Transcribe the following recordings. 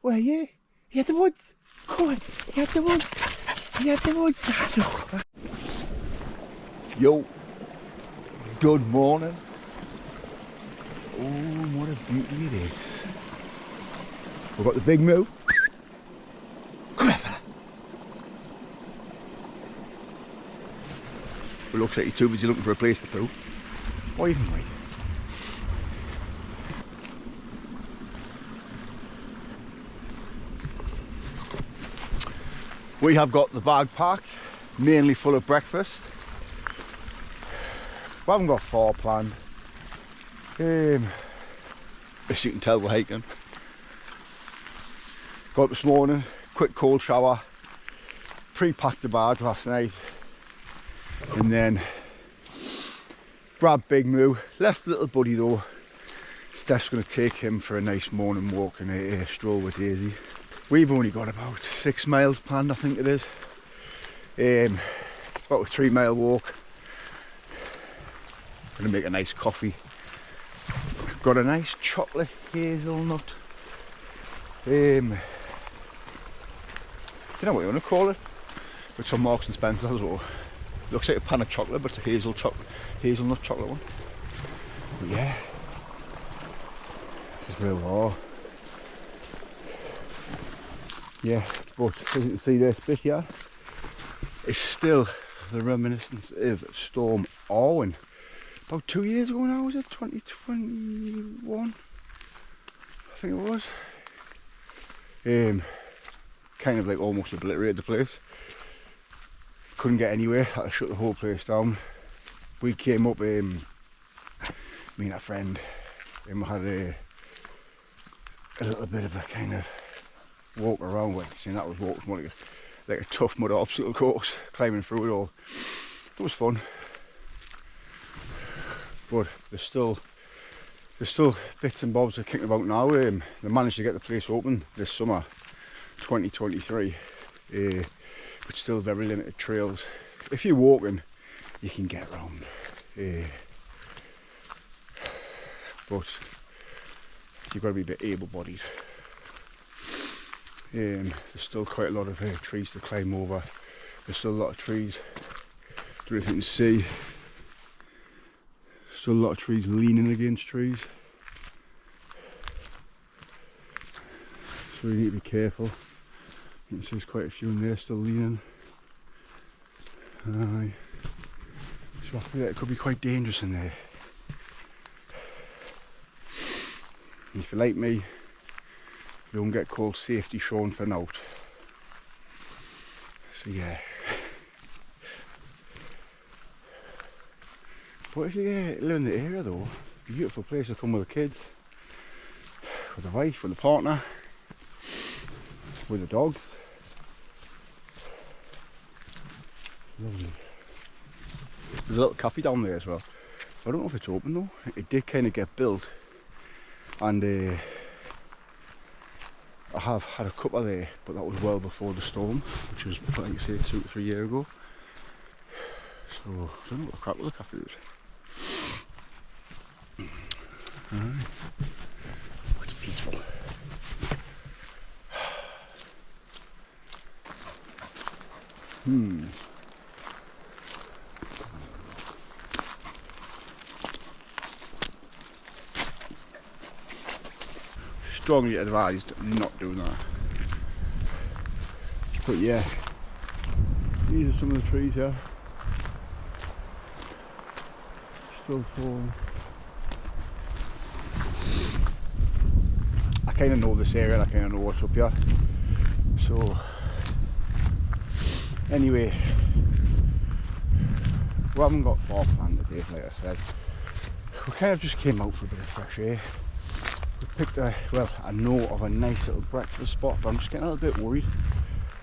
Where are you? You at the woods? Come on, you at the woods? You at the woods? Yo, good morning. Oh, what a beauty it is. We've got the Big Moo. Come here, fella. It looks like he's too busy looking for a place to poo. Or even wait. We have got the bag packed, mainly full of breakfast. We haven't got far planned. As you can tell, we're hiking. Got up this morning, quick cold shower, pre-packed the bag last night, and then grabbed Big Moo. Left little buddy though. Steph's going to take him for a nice morning walk and a stroll with Daisy. We've only got about 6 miles planned, I think it is. It's about a 3-mile walk. Gonna make a nice coffee. Got a nice chocolate hazelnut. You know what you want to call it? It's from Marks and Spencer's as well. Looks like a pan of chocolate, but it's a hazelnut chocolate one. But yeah, this is where we are. Yeah, but as you can see, this bit here is still the reminiscence of Storm Arwen. About 2 years ago now, was it? 2021? I think it was. Kind of like almost obliterated the place. Couldn't get anywhere, had to shut the whole place down. We came up, me and a friend, and we had a little bit of a kind of walk around with, and that was walking like a tough mud obstacle course, climbing through it all. It was fun, but there's still bits and bobs are kicking about now. They managed to get the place open this summer 2023, but still very limited trails. If you're walking, you can get around, but you've got to be a bit able-bodied. There's still quite a lot of trees to climb over. There's still a lot of trees. Don't know if you can see. Still a lot of trees leaning against trees. So you need to be careful. You can see there's quite a few in there still leaning. So I feel like it could be quite dangerous in there. And if you're like me, you don't get called safety Sean for naught. So yeah. But if you live in the area though, beautiful place to come with the kids, with the wife, with the partner, with the dogs. Lovely. There's a little cafe down there as well. I don't know if it's open though. It did kind of get built, and I have had a couple there, but that was well before the storm, which was, like I say, 2 to 3 years ago. So I don't know what the crap with the cafe is. Alright. Oh, it's peaceful. Strongly advised not doing that. But yeah, these are some of the trees here. Still falling. I kind of know this area and I kind of know what's up here. So anyway, we haven't got far planned today, like I said. We kind of just came out for a bit of fresh air. We picked I know of a nice little breakfast spot, but I'm just getting a little bit worried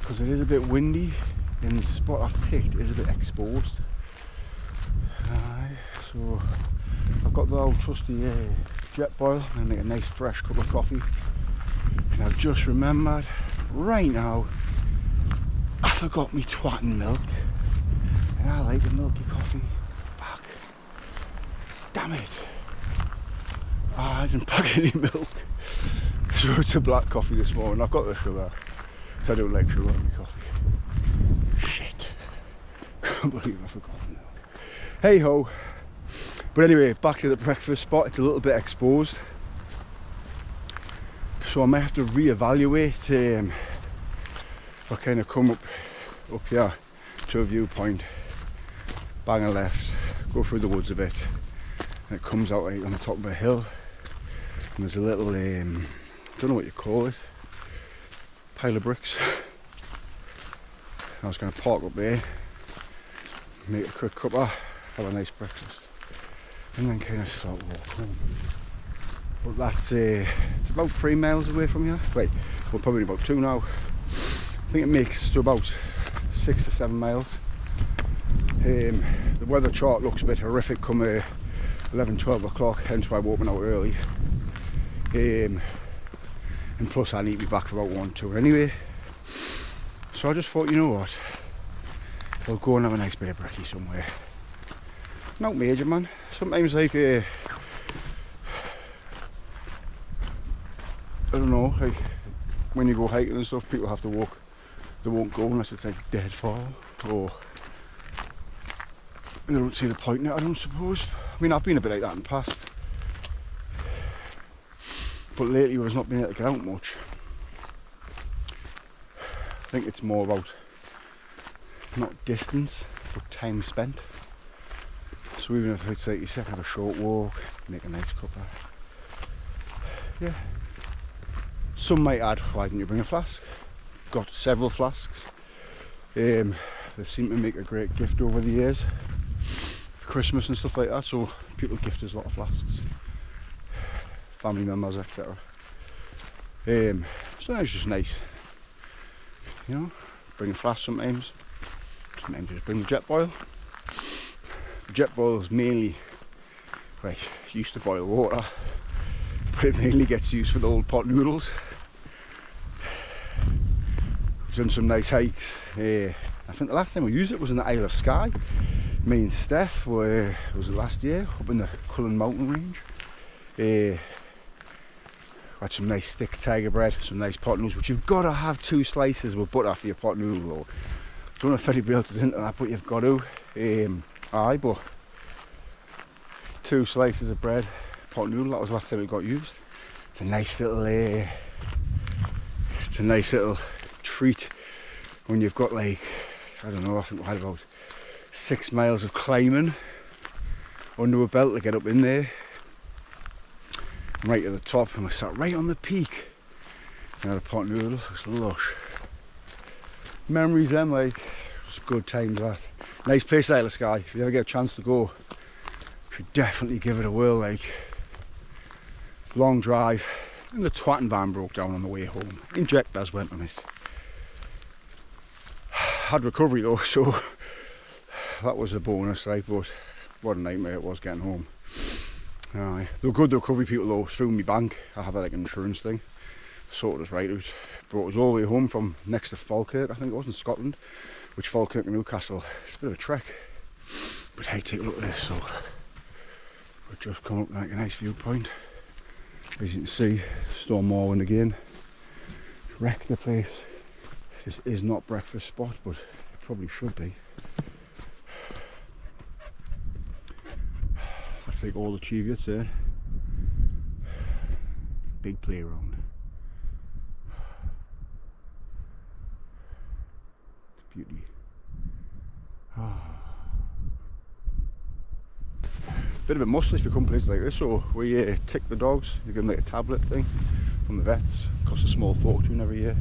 because it is a bit windy and the spot I've picked is a bit exposed. So I've got the old trusty jet boil and make a nice fresh cup of coffee. And I've just remembered right now I forgot me twatting milk, and I like the milky coffee. Fuck. Damn it. I didn't pack any milk. So it's a black coffee this morning. I've got the sugar. I don't like sugar in my coffee. Shit. Can't believe I forgot now. Hey ho. But anyway, back to the breakfast spot. It's a little bit exposed. So I might have to reevaluate if I kind of come up here to a viewpoint, bang a left, go through the woods a bit, and it comes out right on the top of a hill. And there's a little, I don't know what you call it, pile of bricks. I was going to park up there, make a quick cuppa, have a nice breakfast, and then kind of start walk home. But that's it's about 3 miles away from here. Wait, we're probably about 2 now. I think it makes to about 6 to 7 miles. The weather chart looks a bit horrific come 11, 12 o'clock, hence why we're open out early. And plus I need to be back for about 1, 2 anyway. So I just thought, you know what, we'll go and have a nice bit of brekkie somewhere. Not major, man. Sometimes like I don't know, like when you go hiking and stuff, people have to walk. They won't go unless it's like dead far, or they don't see the point in it, I don't suppose. I mean, I've been a bit like that in the past, but lately we've not been able to get out much. I think it's more about not distance, but time spent. So even if it's like you said, have a short walk, make a nice cuppa. Yeah. Some might add, why didn't you bring a flask? Got several flasks. They seem to make a great gift over the years for Christmas and stuff like that, so people gift us a lot of flasks, family members, etc. So it's just nice, you know, bring a flask sometimes just bring the jet boil. The jet boil is mainly, well, used to boil water, but it mainly gets used for the old pot noodles. We've done some nice hikes. I think the last time we used it was in the Isle of Skye. Me and Steph were, was it last year, up in the Cullen Mountain range. Had some nice thick tiger bread, some nice pot noodles, which you've got to have 2 slices with butter for your pot noodle though. Don't know if anybody else is into that, but you've got to. But 2 slices of bread, pot noodle, that was the last time it got used. It's a nice little treat when you've got like, I don't know, I think we had about 6 miles of climbing under a belt to get up in there. Right at the top, and we sat right on the peak. And had a pot noodle, it was lush. Memories then, like, it was good times that. Nice place, Isle of Skye. If you ever get a chance to go, you should definitely give it a whirl. Like, long drive, and the twatting van broke down on the way home. Injectors went on it. Had recovery though, so that was a bonus, like, but what a nightmare it was getting home. Aye. They were good, the recovery people though, through my bank. I have like an insurance thing, sorted us right out. Brought us all the way home from next to Falkirk, I think it was, in Scotland, which Falkirk and Newcastle, it's a bit of a trek. But hey, take a look at this. So we've just come up like a nice viewpoint. As you can see, Storm Morwen again. Wrecked the place. This is not breakfast spot, but it probably should be. That's like all the Cheviots there. Big playground. It's beauty. Bit of a must list for companies like this, so we tick the dogs. You give them like a tablet thing from the vets. Costs a small fortune every year.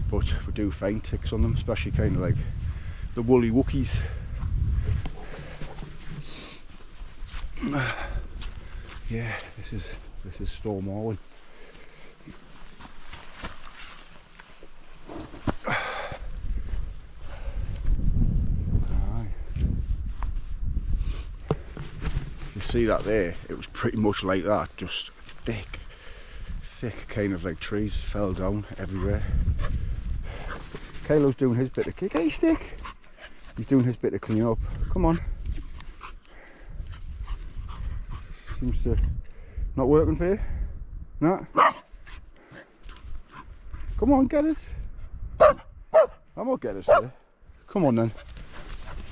But we do find ticks on them, especially kind of like the woolly Wookiees. Yeah, this is Storm Morwen. If you see that there, it was pretty much like that, just thick kind of like trees fell down everywhere. Kylo's doing his bit of kick. Hey, stick! He's doing his bit to clean up. Come on. Seems to not working for you. Nah. Come on, get it. I'm not get it today. Come on then.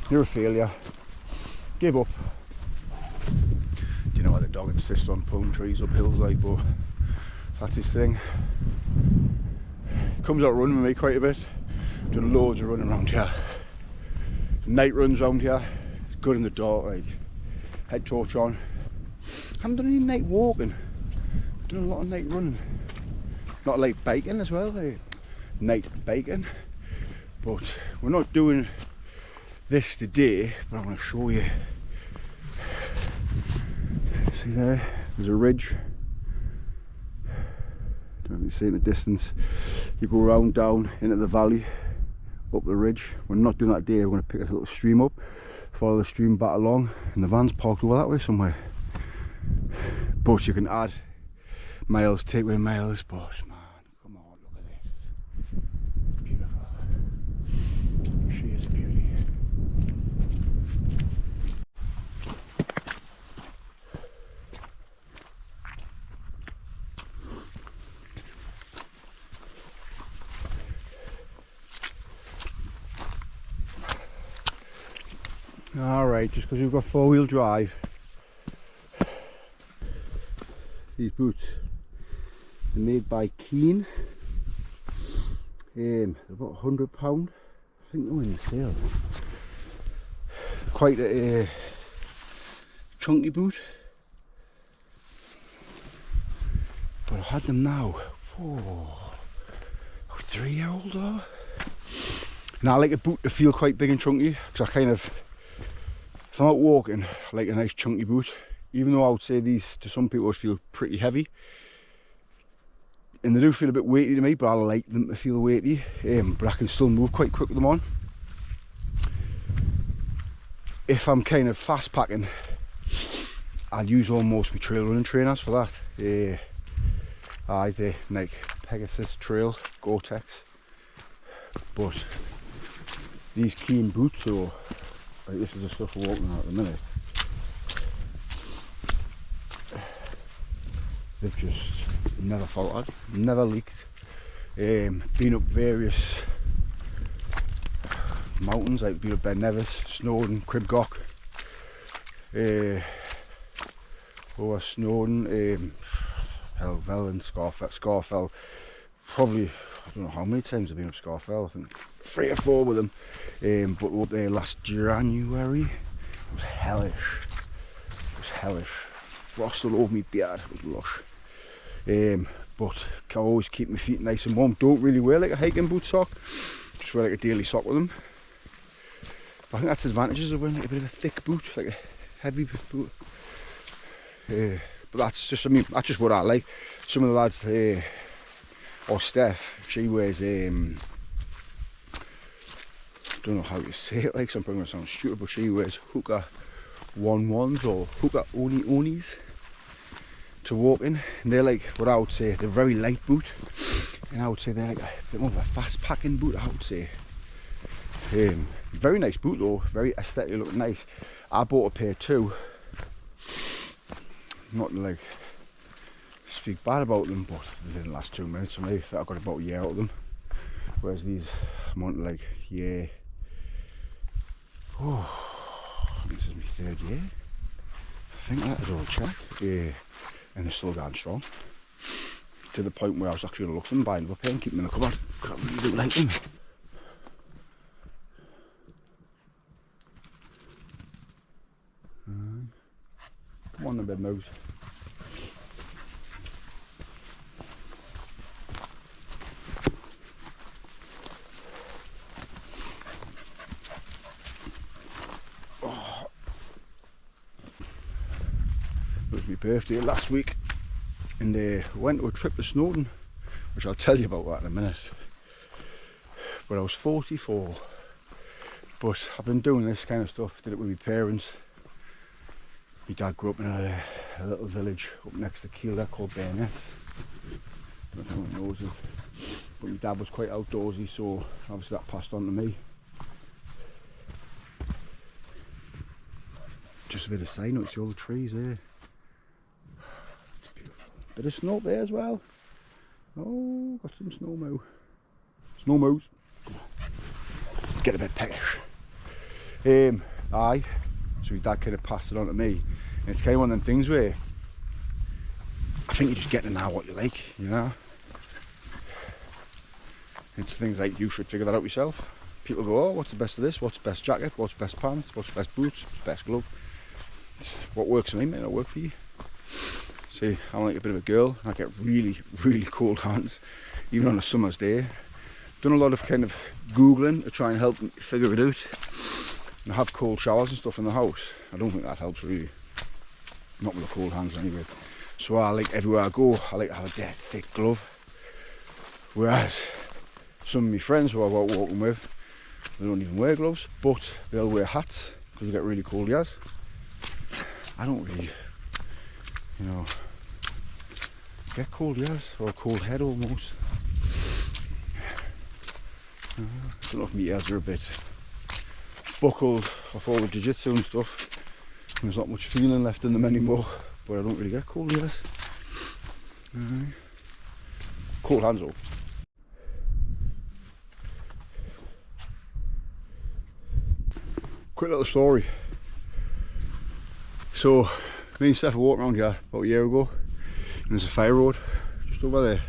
You're a failure. Give up. Do you know what the dog insists on pulling trees up hills like, but that's his thing. He comes out running with me quite a bit. Done loads of running around here. Night runs around here. It's good in the dark, like head torch on. Haven't done any night walking. Done a lot of night running. Not like biking as well, like night biking. But we're not doing this today, but I'm going to show you. See there, there's a ridge. Don't know if you see in the distance. You go around down into the valley, up the ridge. We're not doing that today, we're going to pick a little stream up, follow the stream back along, and the van's parked over that way somewhere. But you can add miles, take away miles, but man, come on, look at this. It's beautiful. She is beauty. Alright, just because we've got four-wheel drive, these boots are made by Keen. They're about £100. I think they're in the sale. Quite a chunky boot, but I've had them now. Whoa, 3-year-old though. Now I like a boot to feel quite big and chunky, because I kind of, if I'm out walking, I like a nice chunky boot. Even though I would say these to some people would feel pretty heavy, and they do feel a bit weighty to me, but I like them to feel weighty, but I can still move quite quick with them on. If I'm kind of fast packing, I'd use almost my trail running trainers for that. The Nike Pegasus Trail Gore-Tex, but these Keen boots, so like, this is the stuff we're walking on at the minute. They've just never faltered, never leaked. Been up various mountains, like been up Ben Nevis, Snowdon, Cribgoch, over Snowdon, Helvell and Scarfell. Probably, I don't know how many times I've been up Scarfell, I think 3 or 4 with them. But up there last January, it was hellish. It was hellish. Frost all over me beard, it was lush. But can always keep my feet nice and warm. Don't really wear like a hiking boot sock, just wear like a daily sock with them. But I think that's the advantages of wearing like a bit of a thick boot, like a heavy boot. But that's just, I mean, that's just what I like. Some of the lads, or Steph, she wears, don't know how to say it, like, so I'm probably going to sound stupid, but she wears Hoka 1-1s or Hoka Onis to walk in, and they're like what I would say, they're very light boot, and I would say they're like a bit more of a fast packing boot, I would say. Very nice boot though, very aesthetically looking nice. I bought a pair too, not to like speak bad about them, but they didn't last 2 minutes for me. I think I got about a year out of them, whereas these I'm on to like, yeah, oh, this is my 3rd year, I think that is all check. Yeah, and they're still going strong, to the point where I was actually going to look for them, buy another pair and keep them in the cupboard, because I really do like them. Come on then, Big Moo. Oh. It was my birthday last week, and went to a trip to Snowdon, which I'll tell you about that in a minute. But I was 44, but I've been doing this kind of stuff, did it with my parents. My dad grew up in a little village up next to Kielder called Bareness. I don't know if anyone knows it, but my dad was quite outdoorsy, so obviously that passed on to me. Just a bit of side note, see all the trees there. It's beautiful. Bit of snow there as well. Oh, got some snow moo. Snow moos. Get a bit peckish. Aye. So your dad kind of passed it on to me. And it's kind of one of them things where I think you just get to know what you like, you know. It's things like you should figure that out yourself. People go, oh, what's the best of this? What's the best jacket? What's the best pants? What's the best boots? What's the best glove? It's what works for me may not work for you. See, I'm like a bit of a girl. I get really, really cold hands, even on a summer's day. Done a lot of kind of Googling to try and help me figure it out. And I have cold showers and stuff in the house. I don't think that helps really. Not with the cold hands anyway. So I like everywhere I go, I like to have a dead thick glove. Whereas some of my friends who I'm out walking with, they don't even wear gloves, but they'll wear hats because they get really cold ears. I don't really, you know, get cold ears or a cold head almost. I don't know if my ears are a bit buckled off all the jiu-jitsu and stuff. There's not much feeling left in them anymore, but I don't really get cold ears. Cold hands though. Quick little story. So, me and Steph were walking around here about a year ago, and there's a fire road just over there.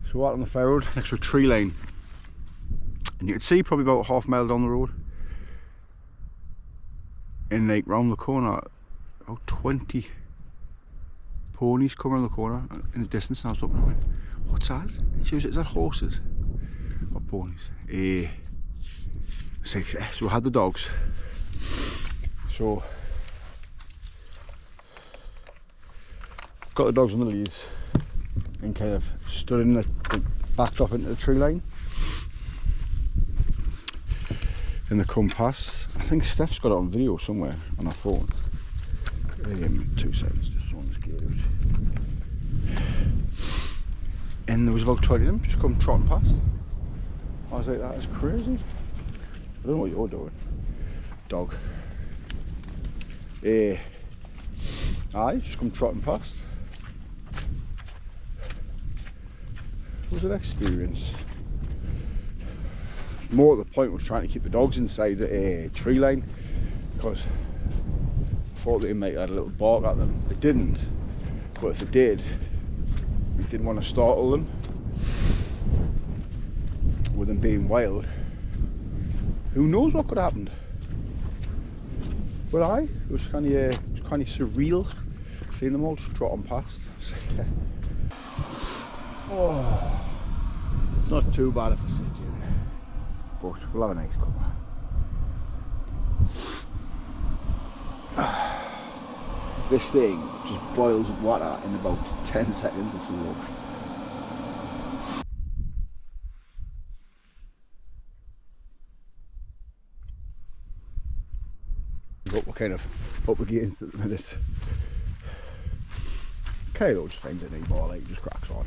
So we're out on the fire road next to a tree line, and you can see probably about half a mile down the road, and like round the corner, about 20 ponies come around the corner in the distance, and I was looking, I went, what's that? And she was, is that horses or ponies? So we had the dogs. So got the dogs on the leads and kind of stood in the backed up into the tree line. And they come past. I think Steph's got it on video somewhere on her phone. 2 seconds, just so this gate out. And there was about 20 of them just come trotting past. I was like, that is crazy. I don't know what you're doing, dog. Aye, just come trotting past. It was an experience. More at the point was trying to keep the dogs inside the tree line, because I thought they might have a little bark at them. They didn't, but if they did, we didn't want to startle them with them being wild. Who knows what could have happened? But it was kind of surreal seeing them all just trotting past. Oh, it's not too bad if I sit here, but we'll have a nice cuppa. This thing just boils water in about 10 seconds. It's a lush. What we're kind of up against at the minute. Kaylo just finds a new ball, like, just cracks on.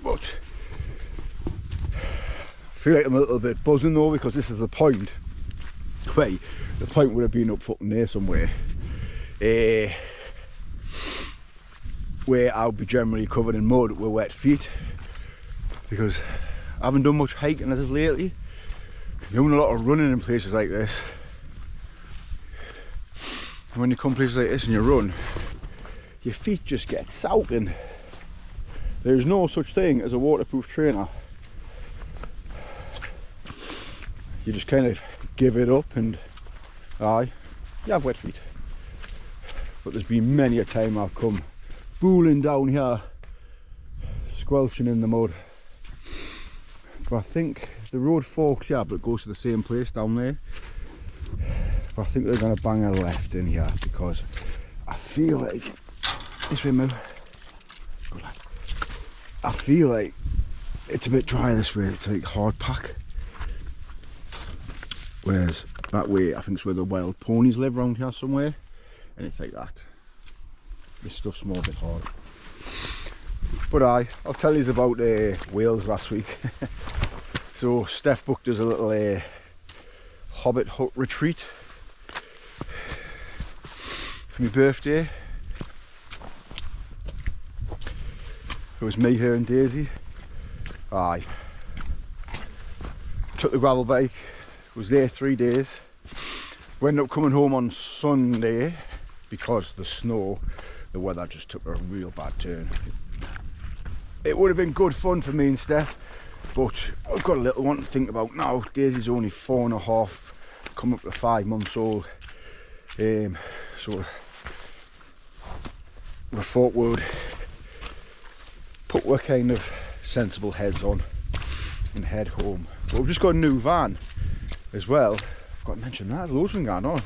But I feel like I'm a little bit buzzing though, because this is the point. Wait, the point would have been up fucking there somewhere. Where I'll be generally covered in mud with wet feet, because I haven't done much hiking as of lately. Doing a lot of running in places like this. And when you come places like this and you run, your feet just get soaking. There's no such thing as a waterproof trainer. You just kind of give it up, and you have wet feet. But there's been many a time I've come booling down here, squelching in the mud. But I think the road forks here, but it goes to the same place down there. But I think they're going to bang a left in here, because I feel like, this way Moo, good lad. I feel like it's a bit dry this way, it's like hard pack. Whereas that way, I think it's where the wild ponies live around here somewhere, and it's like that. This stuff's more a bit hard. But I'll tell you about Wales last week. So Steph booked us a little hobbit hut retreat. for my birthday. It was me, her and Daisy. Aye. Took the gravel bike, was there 3 days. We ended up coming home on Sunday because the snow, the weather just took a real bad turn. It would have been good fun for me and Steph, but I've got a little one to think about now. Daisy's only 4.5, coming up to 5 months old. So we thought we would put our kind of sensible heads on and head home. But we've just got a new van as well. I've got to mention that, loads been going on.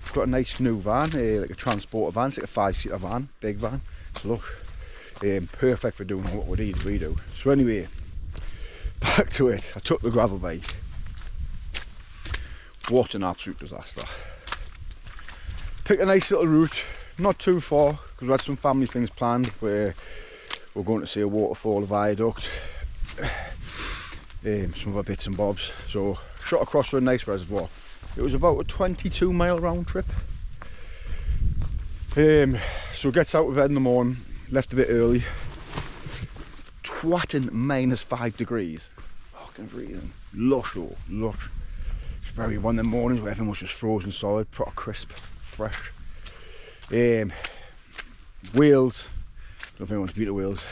We've got a nice new van, like a transporter van. It's like a 5-seater van, big van. It's lush. Perfect for doing what we do. So anyway, back to it. I took the gravel bike. What an absolute disaster. Picked a nice little route, not too far, because we had some family things planned where we're going to see a waterfall, a viaduct, some other bits and bobs. So shot across to a nice reservoir. It was about a 22-mile round trip. So gets out of bed in the morning, left a bit early. Twatting -5 degrees. Fucking freezing. Lush though, lush. It's very one of them mornings where everything was just frozen solid, proper crisp, fresh. Wales, I don't know if anyone's been to Wales,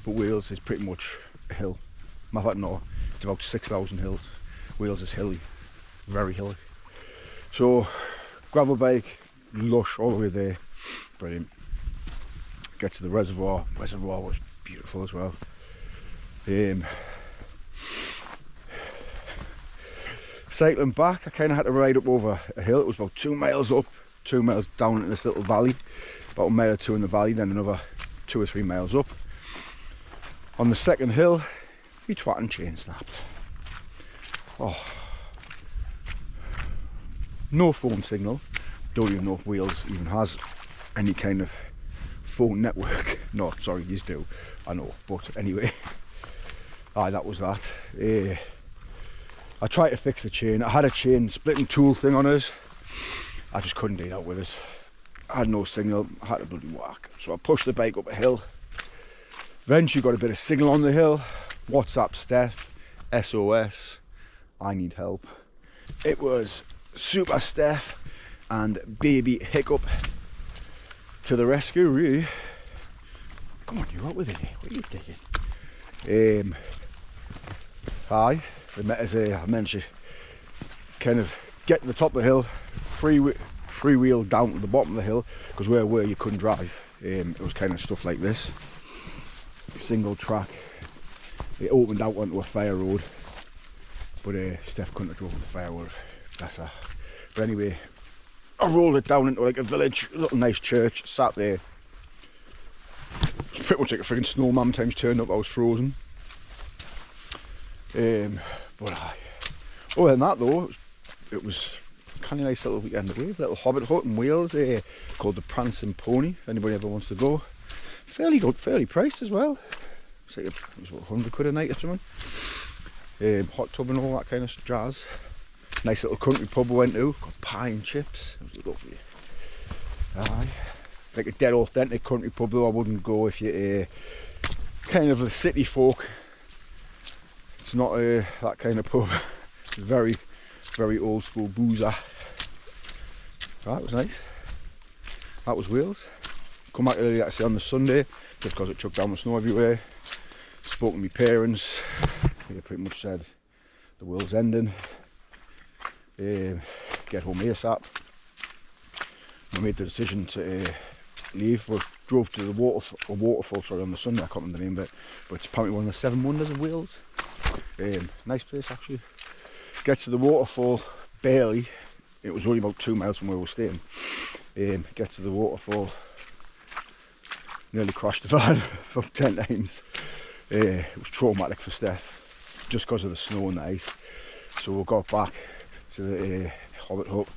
but Wales is pretty much a hill. Matter of fact, no, it's about 6,000 hills. Wales is hilly, very hilly. So, gravel bike, lush all the way there, brilliant. Get to the reservoir, reservoir was beautiful as well. Cycling back, I kind of had to ride up over a hill. It was about 2 miles up, 2 miles down into this little valley, about a mile or 2 in the valley, then another 2 or 3 miles up. On the second hill, my twatting chain snapped. Oh. No phone signal. Don't even know if Wales even has any kind of phone network. No, sorry, you do. I know, but anyway. Aye, that was that. I tried to fix the chain. I had a chain splitting tool thing on us. I just couldn't deal out with it. I had no signal. I had to bloody whack. So I pushed the bike up a hill. Eventually got a bit of signal on the hill. WhatsApp Steph, SOS, I need help. It was Super Steph and Baby Hiccup to the rescue, really. Come on, you out with it. What are you thinking? Aye, they met as I mentioned, kind of get to the top of the hill, freewheel down to the bottom of the hill, because where you couldn't drive. It was kind of stuff like this, single track. It opened out onto a fire road, but Steph couldn't have driven the fire road. That's her. But anyway, I rolled it down into like a village, a little nice church, sat there. It's pretty much like a freaking snowman times turned up. I was frozen. But other than that though, it was kind of nice little weekend away. Little hobbit hut in Wales called the Prancing Pony, if anybody ever wants to go. Fairly good, fairly priced as well. It's like it was about 100 quid a night or something. Hot tub and all that kind of jazz. Nice little country pub we went to, got pie and chips. It was lovely. Aye. Like a dead authentic country pub though. I wouldn't go if you're kind of a city folk. It's not that kind of pub. It's very, very old school boozer. That was nice. That was Wales. Come back early actually on the Sunday, just because it chucked down with snow everywhere. Spoke to my parents. They pretty much said the world's ending. Get home ASAP. We made the decision to leave. We drove to the waterfall sorry, on the Sunday. I can't remember the name of it, but it's apparently one of the 7 wonders of Wales. Nice place actually. Get to the waterfall barely. It was only about 2 miles from where we were staying. Get to the waterfall. Nearly crashed the van about 10 times. It was traumatic for Steph, just because of the snow and the ice. So we got back to the hobbit hut.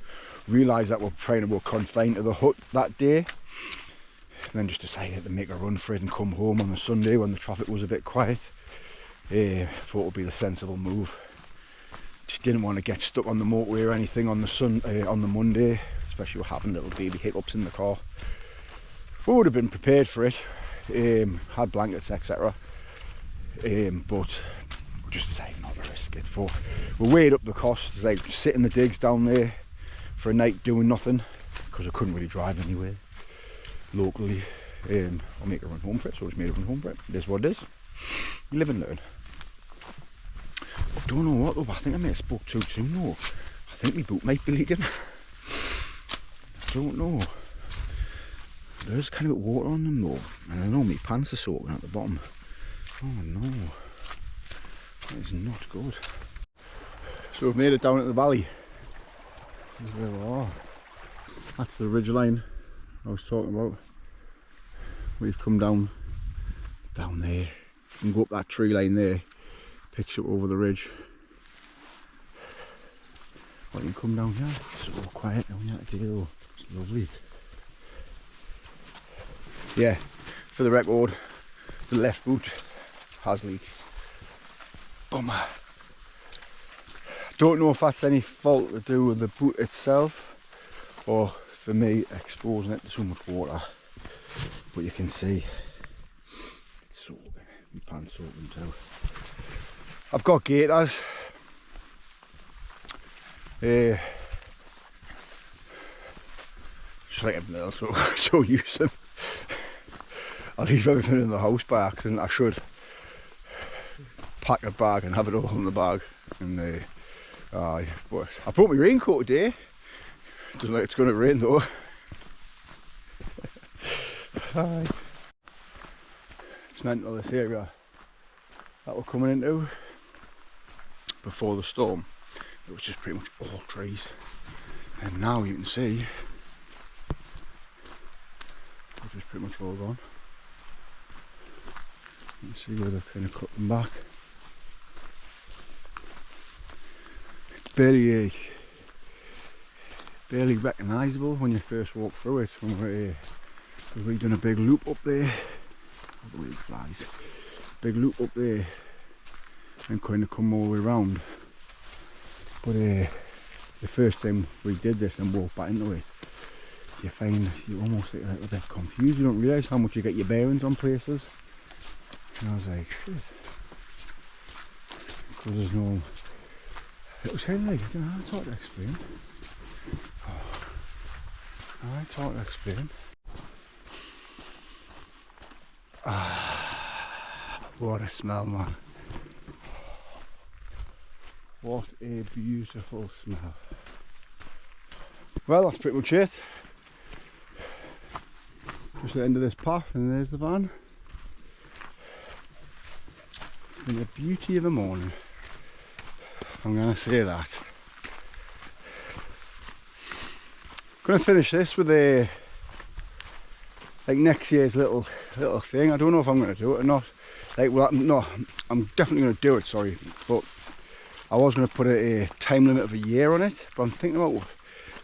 Realised that we were confined to the hut that day. And then just decided to make a run for it and come home on the Sunday when the traffic was a bit quiet. Thought it would be the sensible move. Just didn't want to get stuck on the motorway or anything on the Monday. especially with having little baby hiccups in the car. We would have been prepared for it, had blankets, etc. But we just decided not to risk it. We weighed up the cost, like sit in the digs down there for a night doing nothing, because I couldn't really drive anywhere locally. I'll make a run home for it, so I just made a run home for it. It is what it is. You live and learn. I don't know what though, but I think I may have spoke too soon though. I think my boot might be leaking. I don't know. There's kind of water on them though, and I know my pants are soaking at the bottom. Oh no, that is not good. So we've made it down at the valley. This is where we are. That's the ridge line I was talking about. We've come down there. You can go up that tree line there, picks up over the ridge. Or you can come down here. It's so quiet down here today though. It's lovely. Yeah, for the record, the left boot has leaked. Bummer. Don't know if that's any fault to do with the boot itself or for me exposing it to so much water. But you can see it's soaking. My pants soaking too. I've got gaiters. Just like everything else, so use them. I leave everything in the house by accident. I should pack a bag and have it all in the bag. And but I brought my raincoat today. Doesn't look like it's going to rain though. Hi. It's mental, this area that we're coming into. Before the storm, it was just pretty much all trees, and now you can see it's just pretty much all gone. You can see where they've kind of cut them back. It's barely recognisable when you first walk through it. When we've done a big loop up there. Oh, the way it flies. Big loop up there and kind of come all the way around. But the first time we did this and walked back into it, you find you almost get a little bit confused. You don't realise how much you get your bearings on places. And I was like, shit. Because there's no... It was kind of like, I don't know, it's hard to explain. Oh, it's hard to explain. Ah, what a smell, man. What a beautiful smell. Well, that's pretty much it. Just the end of this path, and there's the van. It's been a beauty of a morning. I'm going to say that. I'm going to finish this with a like next year's little thing. I don't know if I'm going to do it or not. Like, well, no, I'm definitely going to do it. Sorry, but I was going to put a time limit of a year on it. But I'm thinking about,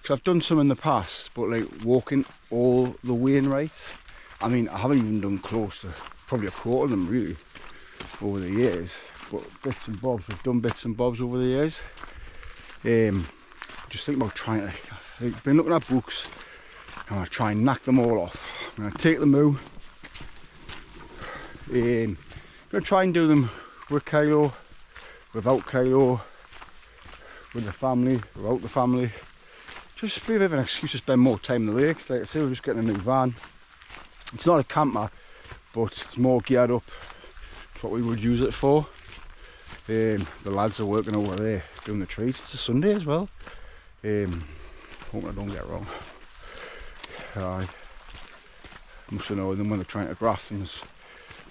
because I've done some in the past, but like walking all the Wainwrights. I mean, I haven't even done close to probably a quarter of them really over the years. But bits and bobs, we've done bits and bobs over the years. Just thinking about trying to. I've been looking at books. I'm going to try and knock them all off. I'm going to take the Moo. I'm going to try and do them with Kylo, without Kylo, with the family, without the family. Just be a bit of an excuse to spend more time in the lakes. Like I say, we're just getting a new van. It's not a camper, but it's more geared up. It's what we would use it for. The lads are working over there doing the trees. It's a Sunday as well. Hoping I don't get wrong. I must have known them when they're trying to graft, and there's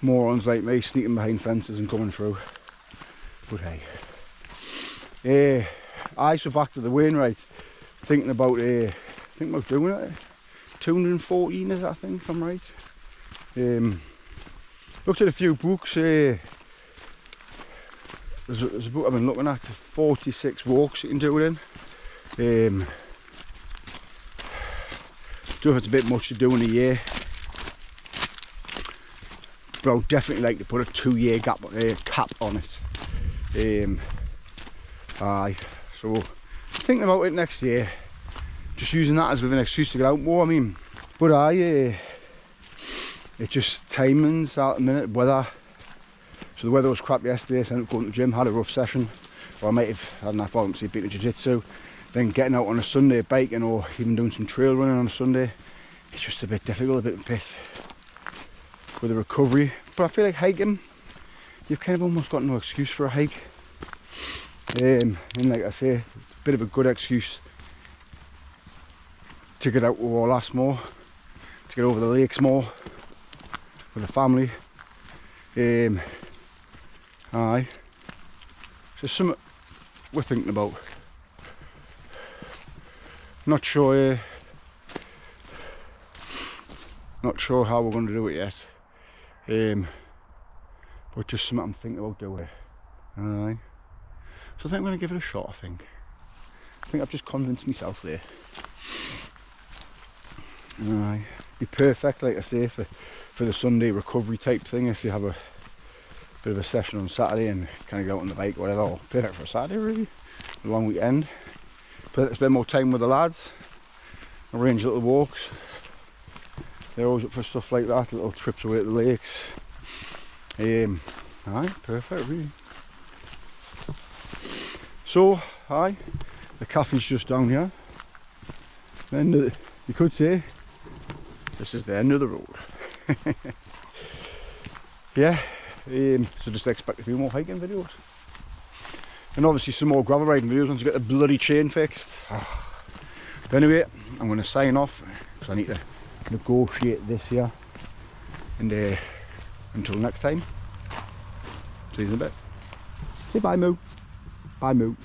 morons like me sneaking behind fences and coming through. But hey, so back to the Wainwright, thinking about doing it. 214 is it, I think, if I'm right. Looked at a few books. There's a book I've been looking at, 46 walks you can do it in. Don't know if it's a bit much to do in a year, but I would definitely like to put a 2-year cap on it. So thinking about it next year, just using that as a bit of an excuse to get out more. I mean, but it just timings out a minute, weather. So the weather was crap yesterday, so I ended up going to the gym, had a rough session. Or I might have had enough out to beat the jiu-jitsu. Then getting out on a Sunday biking or even doing some trail running on a Sunday, it's just a bit difficult, a bit pissed with the recovery. But I feel like hiking, you've kind of almost got no excuse for a hike. And like I say, a bit of a good excuse to get out with our lass more, to get over the lakes more with the family. Aye, so something we're thinking about. Not sure how we're going to do it yet, but just something I'm thinking about doing. Aye, so I think I'm going to give it a shot. I think I've just convinced myself there. Aye, be perfect, like I say, for the Sunday recovery type thing. If you have a bit of a session on Saturday and kind of go out on the bike or whatever, or perfect for a Saturday really, a long weekend. But spend more time with the lads, arrange little walks. They're always up for stuff like that, little trips away to the lakes. Aye, perfect really. So, aye, the cafe's just down here. Then you could say this is the end of the road. Yeah, so just expect a few more hiking videos. And obviously some more gravel riding videos once you get the bloody chain fixed. But anyway, I'm going to sign off because I need to negotiate this here. And until next time, see you in a bit. Say bye, Moo. Bye, Moo.